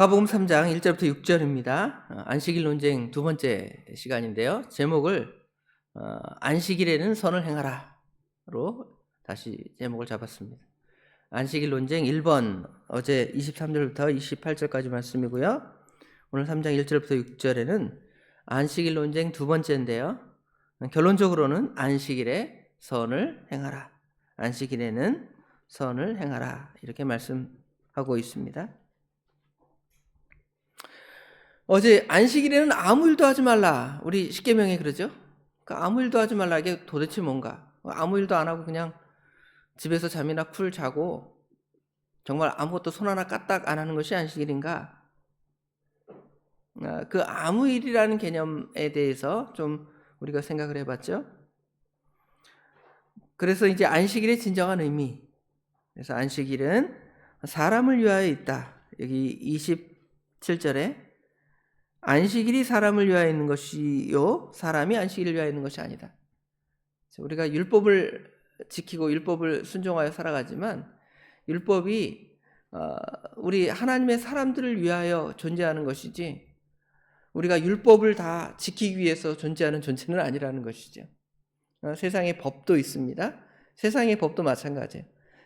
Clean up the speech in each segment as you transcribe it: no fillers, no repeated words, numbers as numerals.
마가복음 3장 1절부터 6절입니다. 안식일 논쟁 두 번째 시간인데요. 제목을 안식일에는 선을 행하라로 다시 제목을 잡았습니다. 안식일 논쟁 1번 어제 23절부터 28절까지 말씀이고요. 오늘 3장 1절부터 6절에는 안식일 논쟁 두 번째인데요. 결론적으로는 안식일에 선을 행하라. 안식일에는 선을 행하라. 이렇게 말씀하고 있습니다. 어제 안식일에는 아무 일도 하지 말라. 우리 십계명에 그러죠. 그러니까 아무 일도 하지 말라. 이게 도대체 뭔가? 아무 일도 안 하고 그냥 집에서 잠이나 쿨 자고 정말 아무것도 손 하나 까딱 안 하는 것이 안식일인가? 그 아무 일이라는 개념에 대해서 좀 우리가 생각을 해봤죠. 그래서 이제 안식일의 진정한 의미. 그래서 안식일은 사람을 위하여 있다. 여기 27절에 안식일이 사람을 위하여 있는 것이요 사람이 안식일을 위하여 있는 것이 아니다. 우리가 율법을 지키고 율법을 순종하여 살아가지만 율법이 우리 하나님의 사람들을 위하여 존재하는 것이지 우리가 율법을 다 지키기 위해서 존재하는 존재는 아니라는 것이죠. 세상의 법도 있습니다. 세상의 법도 마찬가지예요.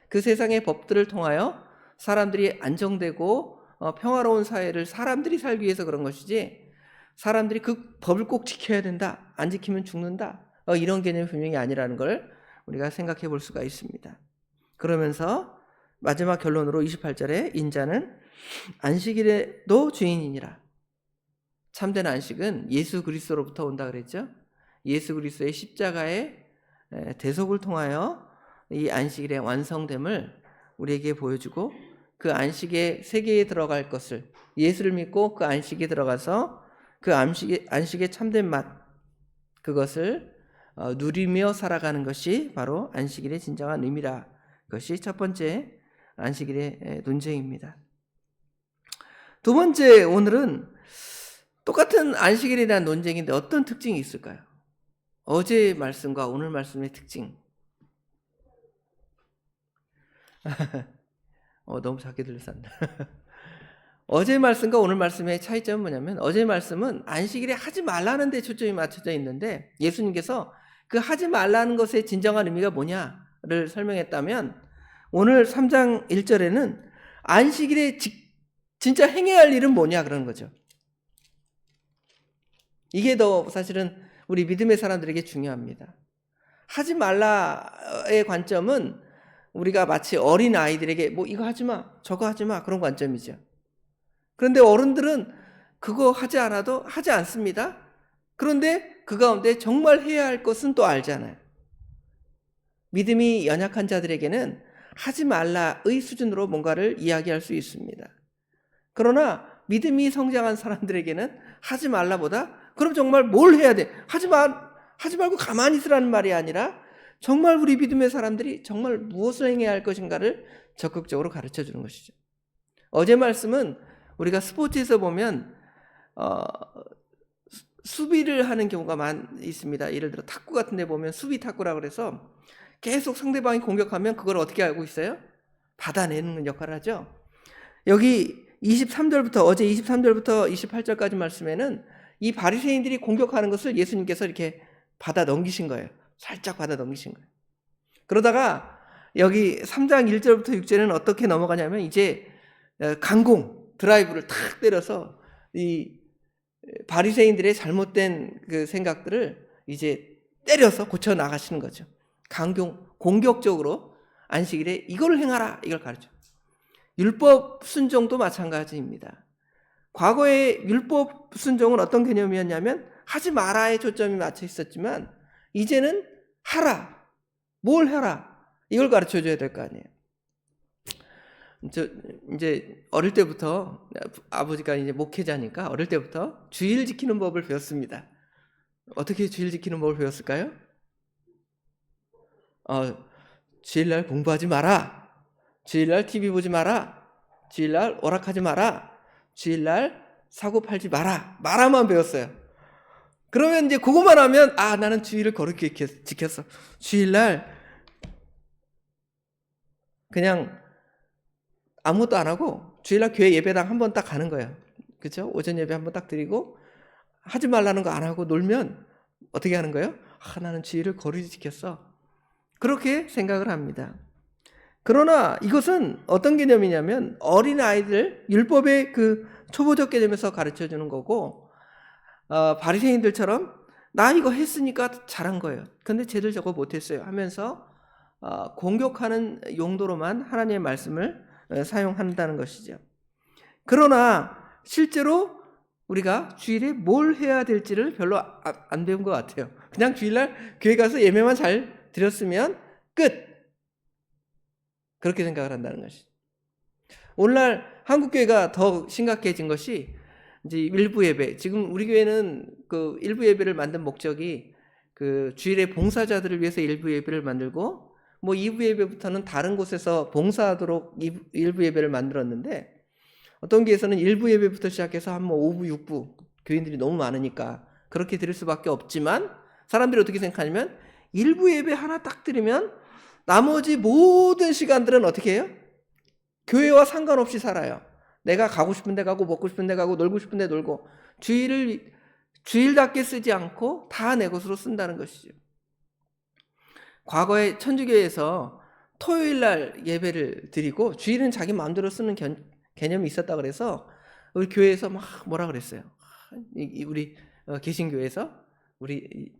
그 세상의 법들을 통하여 사람들이 안정되고 평화로운 사회를 사람들이 살기 위해서 그런 것이지 사람들이 그 법을 꼭 지켜야 된다. 안 지키면 죽는다. 이런 개념이 분명히 아니라는 걸 우리가 생각해 볼 수가 있습니다. 그러면서 마지막 결론으로 28절에 인자는 안식일에도 주인이니라. 참된 안식은 예수 그리스도로부터 온다 그랬죠. 예수 그리스도의 십자가의 대속을 통하여 이 안식일의 완성됨을 우리에게 보여주고 그 안식의 세계에 들어갈 것을 예수를 믿고 그 안식에 들어가서 그 안식의 참된 맛 그것을 누리며 살아가는 것이 바로 안식일의 진정한 의미라. 그것이 첫 번째 안식일의 논쟁입니다. 두 번째 오늘은 똑같은 안식일에 대한 논쟁인데 어떤 특징이 있을까요? 어제 말씀과 오늘 말씀의 특징. 너무 작게 들렸습니다. 어제 말씀과 오늘 말씀의 차이점은 뭐냐면 어제 말씀은 안식일에 하지 말라는 데 초점이 맞춰져 있는데 예수님께서 그 하지 말라는 것의 진정한 의미가 뭐냐를 설명했다면 오늘 3장 1절에는 안식일에 진짜 행해야 할 일은 뭐냐 그러는 거죠. 이게 더 사실은 우리 믿음의 사람들에게 중요합니다. 하지 말라의 관점은 우리가 마치 어린 아이들에게 뭐 이거 하지 마, 저거 하지 마 그런 관점이죠. 그런데 어른들은 그거 하지 않아도 하지 않습니다. 그런데 그 가운데 정말 해야 할 것은 또 알잖아요. 믿음이 연약한 자들에게는 하지 말라의 수준으로 뭔가를 이야기할 수 있습니다. 그러나 믿음이 성장한 사람들에게는 하지 말라보다 그럼 정말 뭘 해야 돼? 하지 말고 가만히 있으라는 말이 아니라 정말 우리 믿음의 사람들이 정말 무엇을 행해야 할 것인가를 적극적으로 가르쳐 주는 것이죠. 어제 말씀은 우리가 스포츠에서 보면 수비를 하는 경우가 많이 있습니다. 예를 들어 탁구 같은 데 보면 수비 탁구라고 그래서 계속 상대방이 공격하면 그걸 어떻게 알고 있어요? 받아내는 역할을 하죠. 여기 23절부터 어제 23절부터 28절까지 말씀에는 이 바리새인들이 공격하는 것을 예수님께서 이렇게 받아 넘기신 거예요. 살짝 받아 넘기신 거예요. 그러다가 여기 3장 1절부터 6절에는 어떻게 넘어가냐면 이제 드라이브를 탁 때려서 이 바리새인들의 잘못된 그 생각들을 이제 때려서 고쳐 나가시는 거죠. 공격적으로 안식일에 이걸 행하라 이걸 가르쳐. 율법 순종도 마찬가지입니다. 과거의 율법 순종은 어떤 개념이었냐면 하지 마라에 초점이 맞춰 있었지만 이제는 하라. 뭘 하라. 이걸 가르쳐 줘야 될 거 아니에요. 이제 어릴 때부터 아버지가 이제 목회자니까 어릴 때부터 주일 지키는 법을 배웠습니다. 어떻게 주일 지키는 법을 배웠을까요? 주일날 공부하지 마라. 주일날 TV 보지 마라. 주일날 오락하지 마라. 주일날 사고 팔지 마라. 마라만 배웠어요. 그러면 이제 그것만 하면 나는 주일을 거룩히 지켰어. 주일날 그냥 아무것도 안 하고 주일날 교회 예배당 한 번 딱 가는 거예요. 그렇죠? 오전 예배 한 번 딱 드리고 하지 말라는 거 안 하고 놀면 어떻게 하는 거예요? 나는 주일을 거룩히 지켰어. 그렇게 생각을 합니다. 그러나 이것은 어떤 개념이냐면 어린 아이들 율법의 그 초보적 개념에서 가르쳐 주는 거고, 바리새인들처럼 나 이거 했으니까 잘한 거예요. 근데 쟤들 저거 못했어요 하면서 공격하는 용도로만 하나님의 말씀을 사용한다는 것이죠. 그러나 실제로 우리가 주일에 뭘 해야 될지를 별로 안 배운 것 같아요. 그냥 주일날 교회 가서 예배만 잘 드렸으면 끝! 그렇게 생각을 한다는 것이죠. 오늘날 한국교회가 더 심각해진 것이 이제 일부 예배. 지금 우리 교회는 그 일부 예배를 만든 목적이 그 주일에 봉사자들을 위해서 일부 예배를 만들고, 뭐 2부 예배부터는 다른 곳에서 봉사하도록 일부 예배를 만들었는데, 어떤 교회에서는 1부 예배부터 시작해서 한 뭐 5부, 6부 교인들이 너무 많으니까 그렇게 드릴 수밖에 없지만, 사람들이 어떻게 생각하냐면 1부 예배 하나 딱 드리면 나머지 모든 시간들은 어떻게 해요? 교회와 상관없이 살아요. 내가 가고 싶은 데 가고 먹고 싶은 데 가고 놀고 싶은 데 놀고, 주일을 주일답게 쓰지 않고 다 내 것으로 쓴다는 것이죠. 과거에 천주교에서 토요일 날 예배를 드리고 주일은 자기 마음대로 쓰는 개념이 있었다 그래서 우리 교회에서 막 뭐라 그랬어요. 우리 개신교에서 우리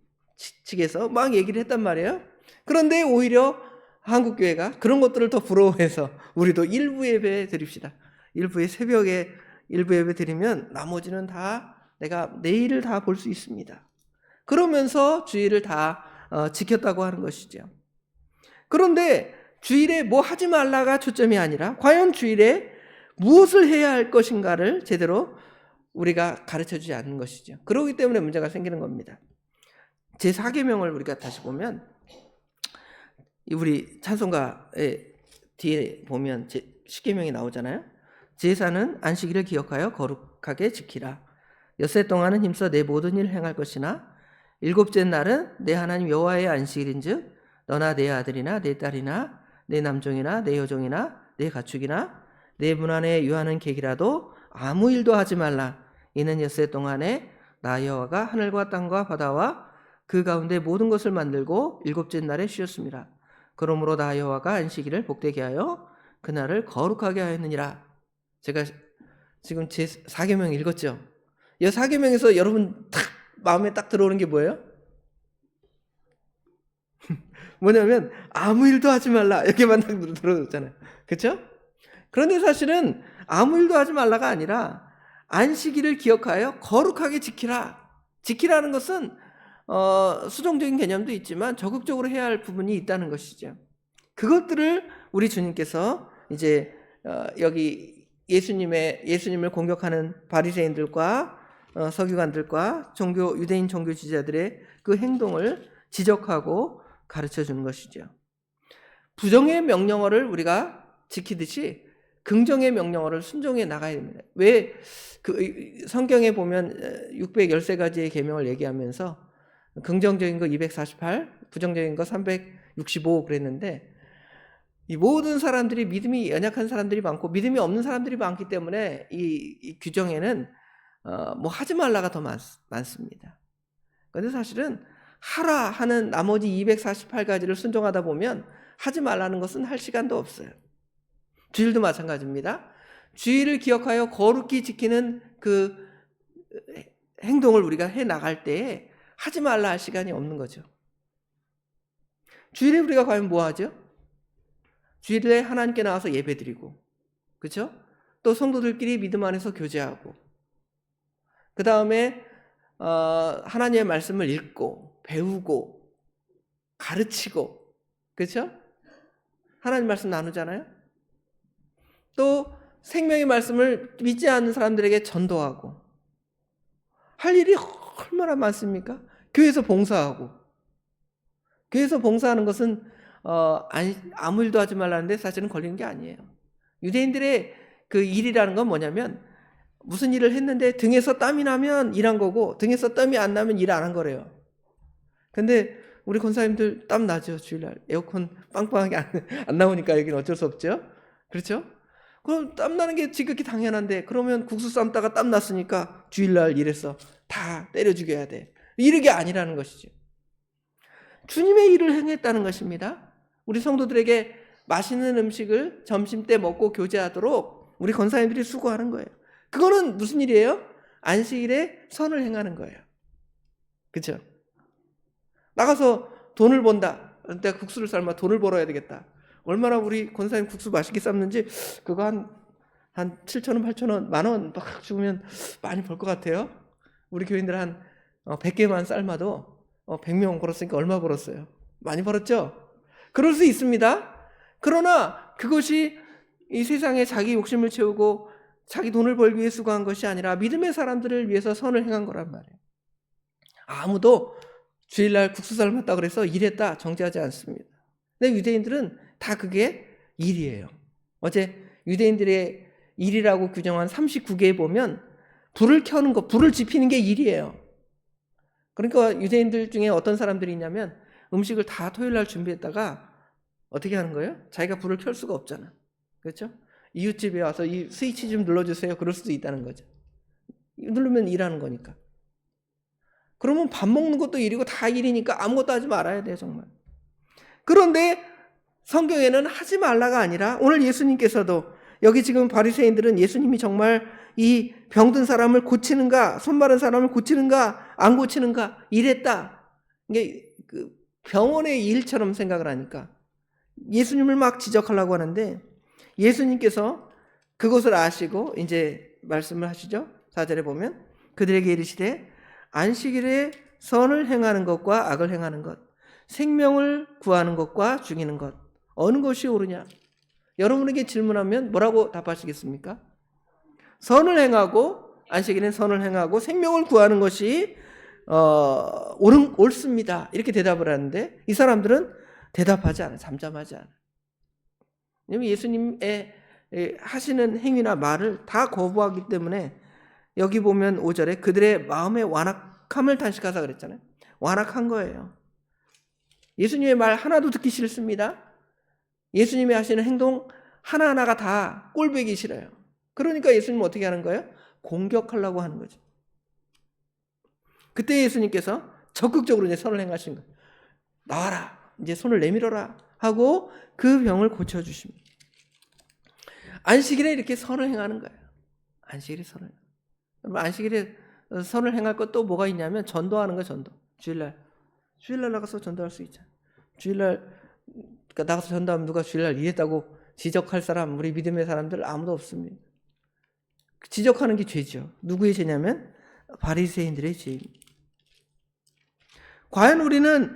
측에서 막 얘기를 했단 말이에요. 그런데 오히려 한국교회가 그런 것들을 더 부러워해서 우리도 일부 예배 드립시다. 일부에 새벽에 일부 예배 드리면 나머지는 다 내가 내일을 다 볼 수 있습니다. 그러면서 주일을 다 지켰다고 하는 것이죠. 그런데 주일에 뭐 하지 말라가 초점이 아니라 과연 주일에 무엇을 해야 할 것인가를 제대로 우리가 가르쳐주지 않는 것이죠. 그렇기 때문에 문제가 생기는 겁니다. 제4계명을 우리가 다시 보면, 우리 찬송가의 뒤에 보면 10계명이 나오잖아요. 제사는 안식일을 기억하여 거룩하게 지키라. 엿새 동안은 힘써 내 모든 일을 행할 것이나 일곱째 날은 내 하나님 여호와의 안식일인즉 너나 내 아들이나 내 딸이나 내 남종이나 내 여종이나 내 가축이나 내 문 안에 유하는 객이라도 아무 일도 하지 말라. 이는 엿새 동안에 나 여호와가 하늘과 땅과 바다와 그 가운데 모든 것을 만들고 일곱째 날에 쉬었습니다. 그러므로 나 여호와가 안식일을 복되게 하여 그날을 거룩하게 하였느니라. 제가 지금 제 4계명 읽었죠. 이 4계명에서 여러분 딱 마음에 딱 들어오는 게 뭐예요? 뭐냐면 아무 일도 하지 말라 이렇게만 딱 들어오잖아요. 그렇죠? 그런데 사실은 아무 일도 하지 말라가 아니라 안식일을 기억하여 거룩하게 지키라. 지키라는 것은 수동적인 개념도 있지만 적극적으로 해야 할 부분이 있다는 것이죠. 그것들을 우리 주님께서 이제 여기 예수님을 공격하는 바리새인들과 서기관들과 유대인 종교 지도자들의 그 행동을 지적하고 가르쳐 주는 것이죠. 부정의 명령어를 우리가 지키듯이 긍정의 명령어를 순종해 나가야 됩니다. 왜 그 성경에 보면 613가지의 계명을 얘기하면서 긍정적인 거 248, 부정적인 거 365 그랬는데, 이 모든 사람들이 믿음이 연약한 사람들이 많고 믿음이 없는 사람들이 많기 때문에 이 규정에는 뭐 하지 말라가 더 많습니다. 그런데 사실은 하라 하는 나머지 248가지를 순종하다 보면 하지 말라는 것은 할 시간도 없어요. 주일도 마찬가지입니다. 주일을 기억하여 거룩히 지키는 그 행동을 우리가 해 나갈 때에 하지 말라 할 시간이 없는 거죠. 주일에 우리가 과연 뭐 하죠? 주일에 하나님께 나와서 예배드리고, 그렇죠? 또 성도들끼리 믿음 안에서 교제하고, 그 다음에 하나님의 말씀을 읽고 배우고 가르치고, 그렇죠? 하나님 말씀 나누잖아요. 또 생명의 말씀을 믿지 않는 사람들에게 전도하고, 할 일이 얼마나 많습니까? 교회에서 봉사하고, 교회에서 봉사하는 것은 아무 일도 하지 말라는데 사실은 걸리는 게 아니에요. 유대인들의 그 일이라는 건 뭐냐면, 무슨 일을 했는데 등에서 땀이 나면 일한 거고 등에서 땀이 안 나면 일 안 한 거래요. 근데 우리 권사님들 땀 나죠. 주일날 에어컨 빵빵하게 안 나오니까 여기는 어쩔 수 없죠. 그렇죠? 그럼 땀나는 게 지극히 당연한데, 그러면 국수 삶다가 땀 났으니까 주일날 이래서 다 때려 죽여야 돼. 이게 아니라는 것이죠. 주님의 일을 행했다는 것입니다. 우리 성도들에게 맛있는 음식을 점심때 먹고 교제하도록 우리 권사님들이 수고하는 거예요. 그거는 무슨 일이에요? 안식일에 선을 행하는 거예요. 그렇죠? 나가서 돈을 번다. 내가 국수를 삶아 돈을 벌어야 되겠다. 얼마나 우리 권사님 국수 맛있게 삶는지 그거 한 7,000원, 8,000원, 만원 막 주면 많이 벌 것 같아요. 우리 교인들 한 100개만 삶아도 100명 벌었으니까 얼마 벌었어요? 많이 벌었죠? 그럴 수 있습니다. 그러나 그것이 이 세상에 자기 욕심을 채우고 자기 돈을 벌기 위해 수고한 것이 아니라 믿음의 사람들을 위해서 선을 행한 거란 말이에요. 아무도 주일날 국수 삶았다 그래서 일했다 정죄하지 않습니다. 근데 유대인들은 다 그게 일이에요. 어제 유대인들의 일이라고 규정한 39개에 보면 불을 켜는 거, 불을 지피는 게 일이에요. 그러니까 유대인들 중에 어떤 사람들이 있냐면 음식을 다 토요일날 준비했다가 어떻게 하는 거예요? 자기가 불을 켤 수가 없잖아. 그렇죠? 이웃집에 와서 이 스위치 좀 눌러주세요. 그럴 수도 있다는 거죠. 누르면 일하는 거니까. 그러면 밥 먹는 것도 일이고 다 일이니까 아무것도 하지 말아야 돼요, 정말. 그런데 성경에는 하지 말라가 아니라 오늘 예수님께서도 여기 지금 바리새인들은 예수님이 정말 이 병든 사람을 고치는가, 손 마른 사람을 고치는가, 안 고치는가 이랬다. 이게 그 병원의 일처럼 생각을 하니까 예수님을 막 지적하려고 하는데 예수님께서 그것을 아시고 이제 말씀을 하시죠. 4절에 보면 그들에게 이르시되 안식일에 선을 행하는 것과 악을 행하는 것, 생명을 구하는 것과 죽이는 것 어느 것이 옳으냐? 여러분에게 질문하면 뭐라고 답하시겠습니까? 선을 행하고 안식일엔 선을 행하고 생명을 구하는 것이 옳습니다. 이렇게 대답을 하는데 이 사람들은 대답하지 않아요. 잠잠하지 않아요. 왜냐하면 예수님의 하시는 행위나 말을 다 거부하기 때문에 여기 보면 5절에 그들의 마음의 완악함을 단식하사 그랬잖아요. 완악한 거예요. 예수님의 말 하나도 듣기 싫습니다. 예수님이 하시는 행동 하나하나가 다 꼴보기 싫어요. 그러니까 예수님은 어떻게 하는 거예요? 공격하려고 하는 거죠. 그때 예수님께서 적극적으로 이제 선을 행하신 거예요. 나와라. 이제 손을 내밀어라. 하고 그 병을 고쳐주십니다. 안식일에 이렇게 선을 행하는 거예요. 안식일에 선을. 여러분 안식일에 선을 행할 것 또 뭐가 있냐면 전도하는 거예요. 전도. 주일날 나가서 전도할 수 있잖아요. 주일날 그러니까 나가서 전도하면 누가 주일날 일했다고 지적할 사람, 우리 믿음의 사람들 아무도 없습니다. 지적하는 게 죄죠. 누구의 죄냐면 바리새인들의 죄입니다. 과연 우리는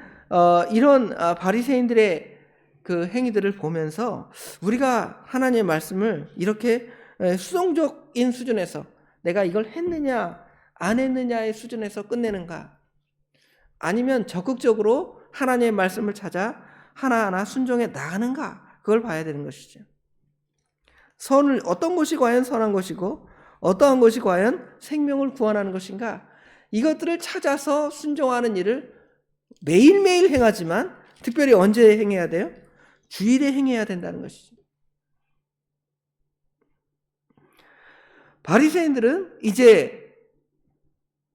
이런 바리새인들의 그 행위들을 보면서 우리가 하나님의 말씀을 이렇게 수동적인 수준에서 내가 이걸 했느냐 안 했느냐의 수준에서 끝내는가? 아니면 적극적으로 하나님의 말씀을 찾아 하나하나 순종해 나가는가? 그걸 봐야 되는 것이죠. 선을 어떤 것이 과연 선한 것이고 어떠한 것이 과연 생명을 구원하는 것인가? 이것들을 찾아서 순종하는 일을 매일매일 행하지만 특별히 언제 행해야 돼요? 주일에 행해야 된다는 것이죠. 바리새인들은 이제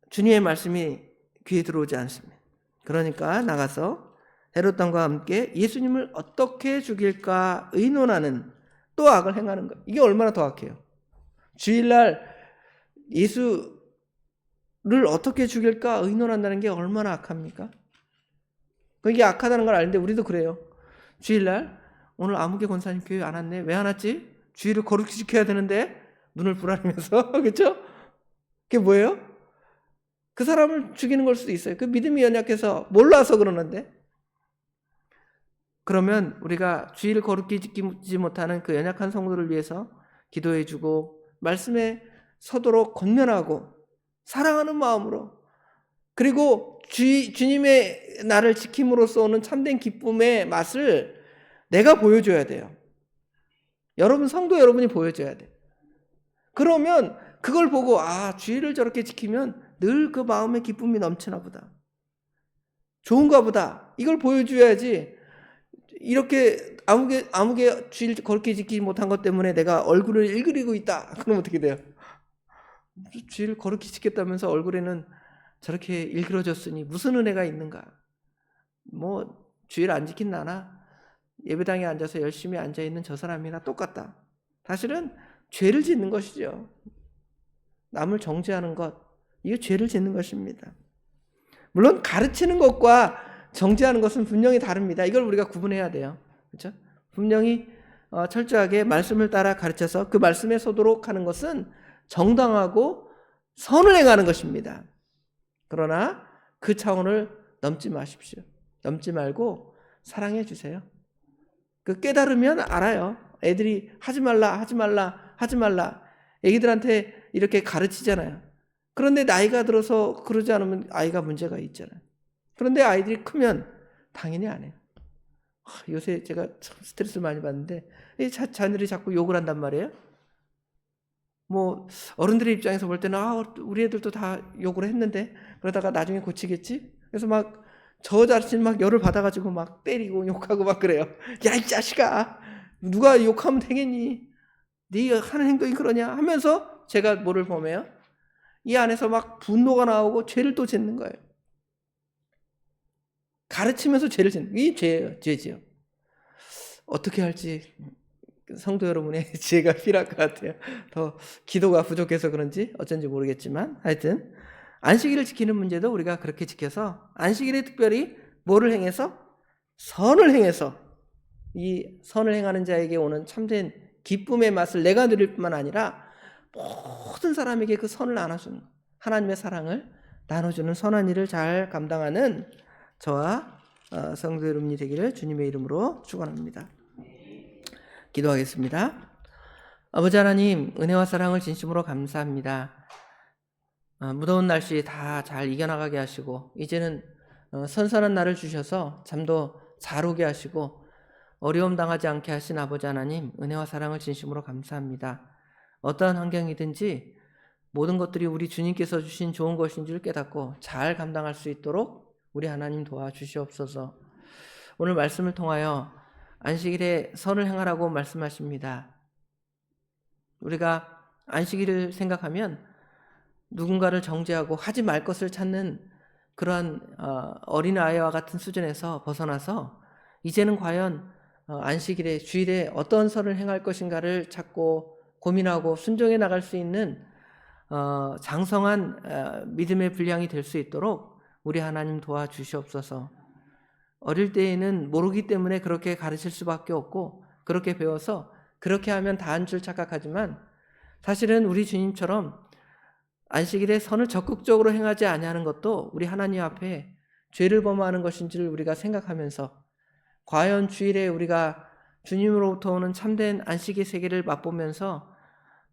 주님의 말씀이 귀에 들어오지 않습니다. 그러니까 나가서 헤롯 왕과 함께 예수님을 어떻게 죽일까 의논하는 또 악을 행하는 것. 이게 얼마나 더 악해요. 주일날 예수를 어떻게 죽일까 의논한다는 게 얼마나 악합니까? 그게 악하다는 걸 아는데 우리도 그래요. 주일날 오늘 아무개 권사님 교회 안 왔네. 왜 안 왔지? 주일을 거룩히 지켜야 되는데 눈을 부라리면서 그렇죠? 그게 뭐예요? 그 사람을 죽이는 걸 수도 있어요. 그 믿음이 연약해서 몰라서 그러는데. 그러면 우리가 주일을 거룩히 지키지 못하는 그 연약한 성도를 위해서 기도해주고 말씀에 서도록 권면하고 사랑하는 마음으로 그리고 주님의 나를 지킴으로써 오는 참된 기쁨의 맛을 내가 보여줘야 돼요. 여러분 성도 여러분이 보여줘야 돼요. 그러면 그걸 보고 주일을 저렇게 지키면 늘 그 마음의 기쁨이 넘치나 보다. 좋은가 보다. 이걸 보여줘야지 이렇게 아무개 주일 거룩히 지키지 못한 것 때문에 내가 얼굴을 일그리고 있다. 그럼 어떻게 돼요? 주일 거룩히 지켰다면서 얼굴에는 저렇게 일그러졌으니 무슨 은혜가 있는가? 뭐 주일 안 지킨 나나 예배당에 앉아서 열심히 앉아있는 저 사람이나 똑같다. 사실은 죄를 짓는 것이죠. 남을 정죄하는 것, 이게 죄를 짓는 것입니다. 물론 가르치는 것과 정죄하는 것은 분명히 다릅니다. 이걸 우리가 구분해야 돼요. 그렇죠? 분명히 철저하게 말씀을 따라 가르쳐서 그 말씀에 서도록 하는 것은 정당하고 선을 행하는 것입니다. 그러나 그 차원을 넘지 마십시오. 넘지 말고 사랑해 주세요. 그 깨달으면 알아요. 애들이 하지 말라, 하지 말라, 하지 말라. 애기들한테 이렇게 가르치잖아요. 그런데 나이가 들어서 그러지 않으면 아이가 문제가 있잖아요. 그런데 아이들이 크면 당연히 안 해요. 요새 제가 참 스트레스를 많이 받는데 자녀들이 자꾸 욕을 한단 말이에요. 뭐 어른들의 입장에서 볼 때는 우리 애들도 다 욕을 했는데 그러다가 나중에 고치겠지? 그래서 막 저 자신 막 열을 받아가지고 막 때리고 욕하고 막 그래요. 야, 이 자식아, 누가 욕하면 되겠니? 네 하는 행동이 그러냐 하면서 제가 뭐를 보며요? 이 안에서 막 분노가 나오고 죄를 또 짓는 거예요. 가르치면서 죄를 짓는, 이게 죄지요. 어떻게 할지 성도 여러분의 지혜가 필요할 것 같아요. 더 기도가 부족해서 그런지 어쩐지 모르겠지만 하여튼 안식일을 지키는 문제도 우리가 그렇게 지켜서 안식일에 특별히 뭐를 행해서? 선을 행해서 이 선을 행하는 자에게 오는 참된 기쁨의 맛을 내가 누릴 뿐만 아니라 모든 사람에게 그 선을 나눠주는 하나님의 사랑을 나눠주는 선한 일을 잘 감당하는 저와 성도 여러분이 되기를 주님의 이름으로 축원합니다. 기도하겠습니다. 아버지 하나님, 은혜와 사랑을 진심으로 감사합니다. 무더운 날씨 다 잘 이겨나가게 하시고 이제는 선선한 날을 주셔서 잠도 잘 오게 하시고 어려움 당하지 않게 하신 아버지 하나님, 은혜와 사랑을 진심으로 감사합니다. 어떠한 환경이든지 모든 것들이 우리 주님께서 주신 좋은 것인 줄 깨닫고 잘 감당할 수 있도록 우리 하나님 도와주시옵소서. 오늘 말씀을 통하여 안식일에 선을 행하라고 말씀하십니다. 우리가 안식일을 생각하면 누군가를 정죄하고 하지 말 것을 찾는 그러한 어린아이와 같은 수준에서 벗어나서 이제는 과연 안식일에 주일에 어떤 선을 행할 것인가를 찾고 고민하고 순종해 나갈 수 있는 장성한 믿음의 분량이 될 수 있도록 우리 하나님 도와주시옵소서. 어릴 때에는 모르기 때문에 그렇게 가르칠 수밖에 없고 그렇게 배워서 그렇게 하면 다한 줄 착각하지만 사실은 우리 주님처럼 안식일에 선을 적극적으로 행하지 아니하는 것도 우리 하나님 앞에 죄를 범하는 것인 줄 우리가 생각하면서 과연 주일에 우리가 주님으로부터 오는 참된 안식의 세계를 맛보면서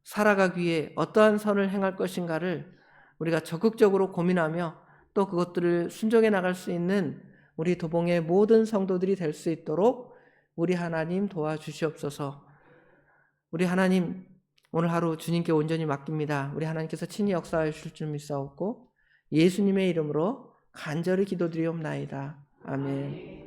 살아가기 위해 어떠한 선을 행할 것인가를 우리가 적극적으로 고민하며 또 그것들을 순종해 나갈 수 있는 우리 도봉의 모든 성도들이 될 수 있도록 우리 하나님 도와주시옵소서. 우리 하나님, 오늘 하루 주님께 온전히 맡깁니다. 우리 하나님께서 친히 역사하여 주실 줄 믿사옵고 예수님의 이름으로 간절히 기도드리옵나이다. 아멘.